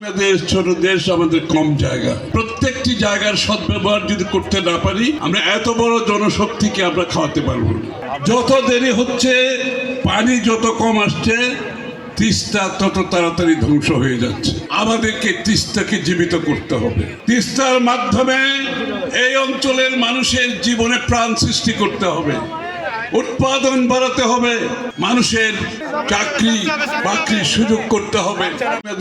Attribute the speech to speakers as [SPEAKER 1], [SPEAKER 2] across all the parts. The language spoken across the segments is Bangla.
[SPEAKER 1] দেশ ছোট দেশ, আমাদের কম জায়গা, প্রত্যেকটি জায়গার সদ্ব্যবহার যদি করতে না পারি আমরা এত বড় জনশক্তিকে আমরা খাওয়াতে পারবো না। যত দেরি হচ্ছে, পানি যত কম আসছে, তিস্তা তত তাড়াতাড়ি ধ্বংস হয়ে যাচ্ছে। আমাদেরকে তিস্তাকে জীবিত করতে হবে। তিস্তার মাধ্যমে এই অঞ্চলের মানুষের জীবনে প্রাণ সৃষ্টি করতে হবে, উৎপাদন বাড়াতে হবে, মানুষের চাকরি বাকরির সুযোগ করতে হবে।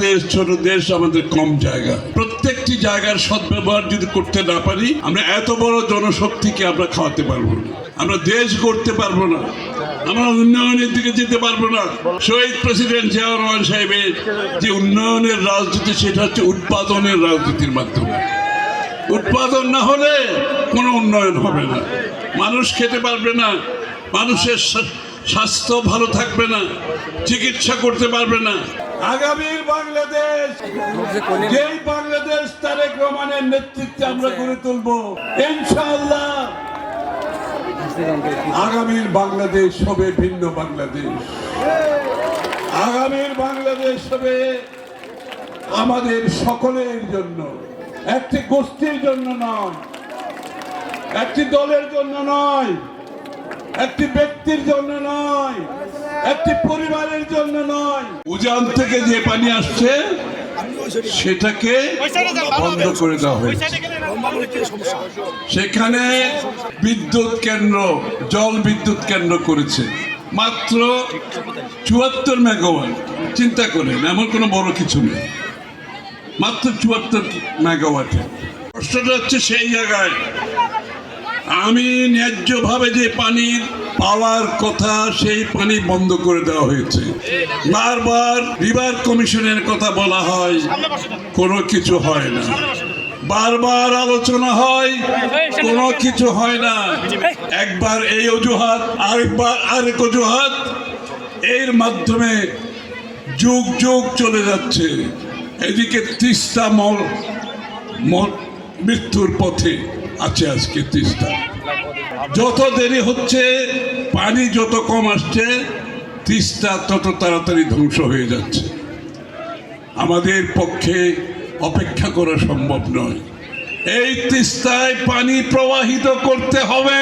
[SPEAKER 1] দেশ ছোট দেশ, আমাদের কম জায়গা, প্রত্যেকটি জায়গার সদ্ব্যবহার যদি করতে না পারি আমরা এত বড় জনশক্তিকে আমরা খাওয়াতে পারবো না, আমরা দেশ গড়তে পারবো না, আমরা উন্নয়নের দিকে যেতে পারবো না। শহীদ প্রেসিডেন্ট জিয়াউর রহমান সাহেবের যে উন্নয়নের রাজনীতি, সেটা হচ্ছে উৎপাদনের রাজনীতির মাধ্যমে। উৎপাদন না হলে কোনো উন্নয়ন হবে না, মানুষ খেতে পারবে না, মানুষের স্বাস্থ্য ভালো থাকবে না, চিকিৎসা করতে পারবে না। আগামীর বাংলাদেশ, যেই বাংলাদেশ তারেক রহমানের নেতৃত্বে আমরা গড়ে তুলব ইনশাআল্লাহ, আগামীর বাংলাদেশ হবে ভিন্ন বাংলাদেশ। আগামীর বাংলাদেশ হবে আমাদের সকলের জন্য, একটি গোষ্ঠীর জন্য নয়, একটি দলের জন্য নয়, একটি ব্যক্তির জন্য নয়, একটি পরিবারের জন্য নয়। উজান থেকে যে পানি আসছে সেটাকে বন্ধ করে দেওয়া হয়েছে। সেখানে বিদ্যুৎ কেন্দ্র, জল বিদ্যুৎ কেন্দ্র করেছে মাত্র ৭৪ মেগাওয়াট। চিন্তা করেন, এমন কোনো বড় কিছু নেই, মাত্র ৭৪ মেগাওয়াটে। প্রশ্নটা হচ্ছে সেই জায়গায় আমি ন্যায্যভাবে যে পানির পাওয়ার কথা, সেই পানি বন্ধ করে দেওয়া হয়েছে। বারবার রিভার কমিশনের কথা বলা হয়, কোনো কিছু হয় না। বারবার আলোচনা হয়, কোনো কিছু হয় না। একবার এই অজুহাত, আরেকবার আরেক অজুহাত, এর মাধ্যমে যুগ যুগ চলে যাচ্ছে। এদিকে তিস্তা মৃত্যুর পথে আছে আজকে তিস্তা। যত দেরি হচ্ছে, পানি যত কম আসছে, তিস্তা তত তাড়াতাড়ি ধ্বংস হয়ে যাচ্ছে। আমাদের পক্ষে অপেক্ষা করা সম্ভব নয়। এই তিস্তায় পানি প্রবাহিত করতে হবে।